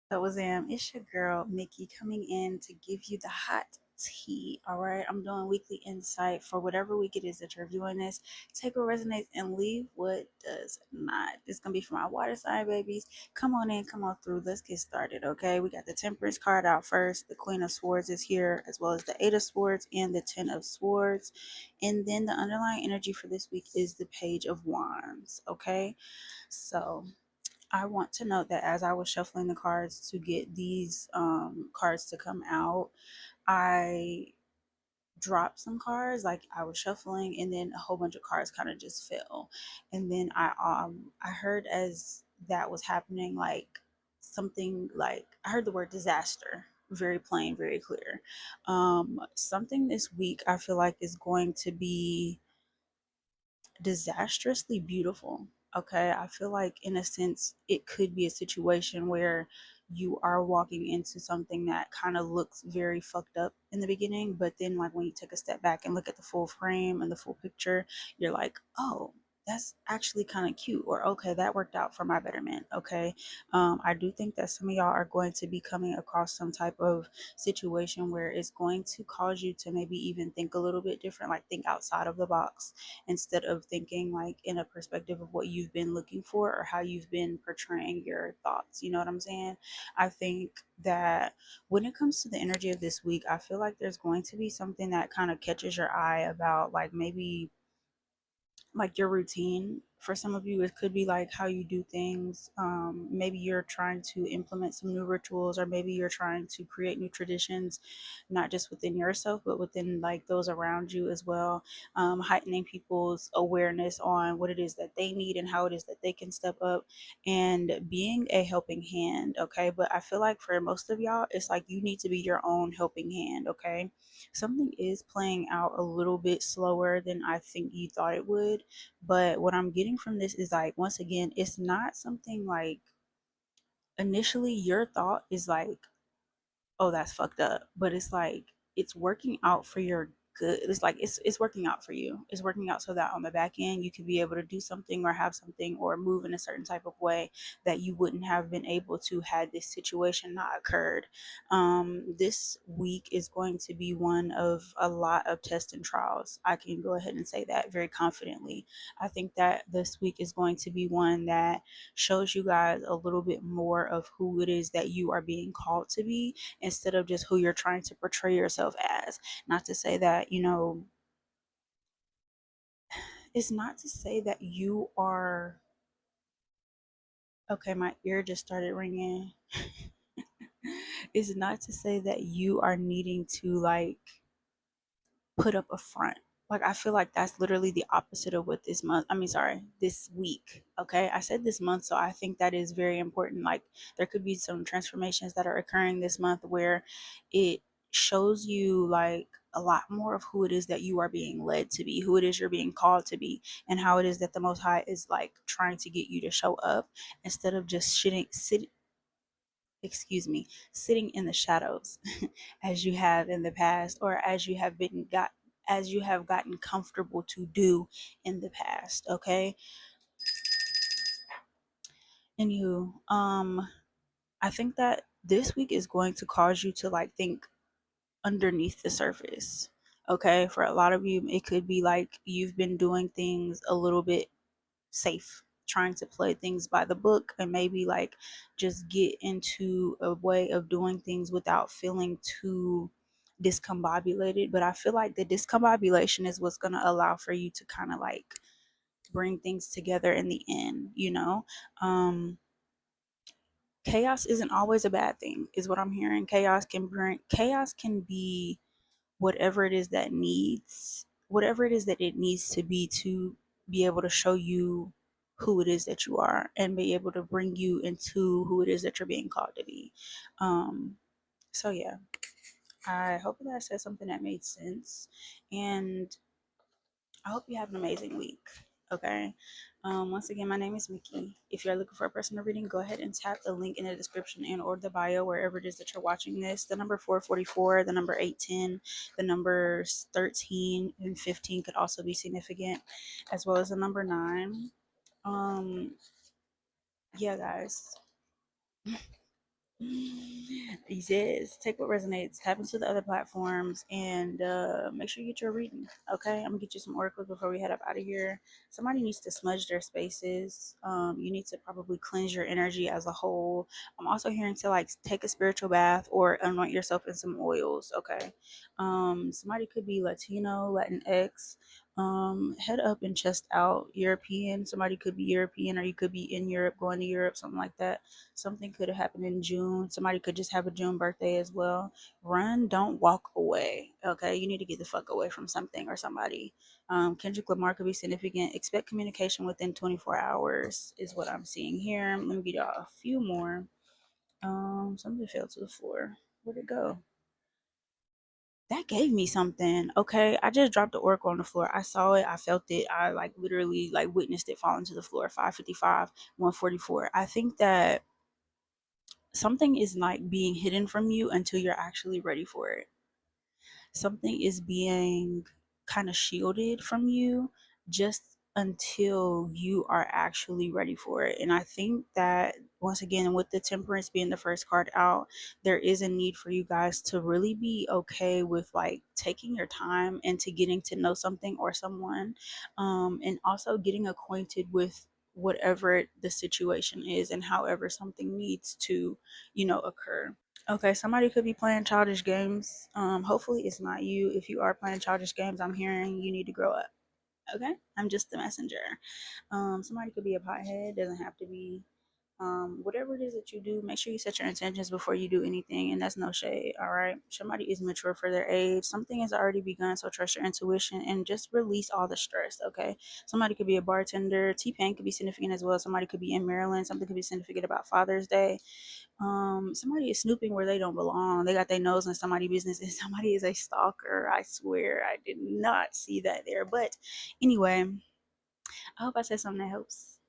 So, it's your girl Mickey coming in to give you the hot tea. All right, I'm doing weekly insight for whatever week it is that you're viewing this. Take what resonates and leave what does not. This gonna be for my water sign babies. Come on in, come on through. Let's get started. Okay, we got the Temperance card out first. The Queen of Swords is here, as well as the Eight of Swords and the Ten of Swords. And then the underlying energy for this week is the Page of Wands. Okay, so I want to note that as I was shuffling the cards to get these cards to come out, I dropped some cards. Like I was shuffling, and then a whole bunch of cards kind of just fell. And then I heard as that was happening, like something like I heard the word disaster. Very plain, very clear. Something this week I feel like is going to be disastrously beautiful. Okay. I feel like, in a sense, it could be a situation where you are walking into something that kind of looks very fucked up in the beginning, but then, like, when you take a step back and look at the full frame and the full picture, you're like, oh, that's actually kind of cute, or okay, that worked out for my betterment. Okay. I do think that some of y'all are going to be coming across some type of situation where it's going to cause you to maybe even think a little bit different, like think outside of the box instead of thinking like in a perspective of what you've been looking for or how you've been portraying your thoughts. You know what I'm saying? I think that when it comes to the energy of this week, I feel like there's going to be something that kind of catches your eye about, like, maybe like your routine. For some of you, it could be like how you do things. Maybe you're trying to implement some new rituals, or maybe you're trying to create new traditions, not just within yourself, but within like those around you as well. Heightening people's awareness on what it is that they need and how it is that they can step up and being a helping hand. Okay. But I feel like for most of y'all, it's like you need to be your own helping hand. Okay. Something is playing out a little bit slower than I think you thought it would. But what I'm getting from this is, like, once again, it's not something like initially your thought is like, oh, that's fucked up. But it's like it's working out for your good. It's like it's working out for you. It's working out so that on the back end you can be able to do something or have something or move in a certain type of way that you wouldn't have been able to had this situation not occurred. This week is going to be one of a lot of tests and trials. I can go ahead and say that very confidently. I think that this week is going to be one that shows you guys a little bit more of who it is that you are being called to be, instead of just who you're trying to portray yourself as. Not to say that, it's not to say that you are, okay, my ear just started ringing. It's not to say that you are needing to like put up a front. Like, I feel like that's literally the opposite of what this month, I mean, sorry, this week. Okay. I said this month, so I think that is very important. Like, there could be some transformations that are occurring this month where it shows you like a lot more of who it is that you are being led to be, who it is you're being called to be, and how it is that the Most High is like trying to get you to show up instead of just sitting in the shadows as you have in the past, or as you have gotten comfortable to do in the past. Okay. Anywho, I think that this week is going to cause you to like think underneath the surface. Okay. For a lot of you, it could be like you've been doing things a little bit safe, trying to play things by the book, and maybe like just get into a way of doing things without feeling too discombobulated. But I feel like the discombobulation is what's going to allow for you to kind of like bring things together in the end, um chaos isn't always a bad thing, is what I'm hearing. Chaos can be whatever it is that it needs to be able to show you who it is that you are and be able to bring you into who it is that you're being called to be. So yeah, I hope that I said something that made sense, and I hope you have an amazing week. Okay. Once again, my name is Mickey. If you're looking for a personal reading, go ahead and tap the link in the description and or the bio wherever it is that you're watching this. The number 444, the number 810, the numbers 13 and 15 could also be significant, as well as the number 9. Um, yeah, guys. Yes, take what resonates, tap into the other platforms, and make sure you get your reading. Okay, I'm gonna get you some oracles before we head up out of here. Somebody needs to smudge their spaces. You need to probably cleanse your energy as a whole. I'm also hearing to like take a spiritual bath or anoint yourself in some oils. Okay, somebody could be Latino, Latinx. Head up and chest out. European. Somebody could be European, or you could be in Europe, going to Europe, something like that. Something could have happened in June. Somebody could just have a June birthday as well. Run, don't walk away. Okay, you need to get the fuck away from something or somebody. Kendrick Lamar could be significant. Expect communication within 24 hours, is what I'm seeing here. Let me get y'all a few more. Something fell to the floor. Where'd it go? That gave me something. Okay, I just dropped the oracle on the floor. I saw it, I felt it, I like literally like witnessed it falling to the floor. 555, 144. I think that something is like being hidden from you until you're actually ready for it. Something is being kind of shielded from you just until you are actually ready for it. And I think that once again, with the temperance being the first card out, there is a need for you guys to really be okay with like taking your time into getting to know something or someone, and also getting acquainted with whatever the situation is and however something needs to, occur. Okay, somebody could be playing childish games. Hopefully it's not you. If you are playing childish games, I'm hearing you need to grow up. Okay, I'm just the messenger. Somebody could be a pothead. Doesn't have to be. Whatever it is that you do, make sure you set your intentions before you do anything, and that's no shade. All right, somebody is mature for their age. Something has already begun, so trust your intuition and just release all the stress. Okay, somebody could be a bartender. T-Pain could be significant as well. Somebody could be in Maryland. Something could be significant about Father's Day. Somebody is snooping where they don't belong. They got their nose in somebody's business, and somebody is a stalker. I swear I did not see that there. But anyway, I hope I said something that helps,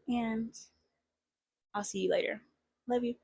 and I'll see you later. Love you.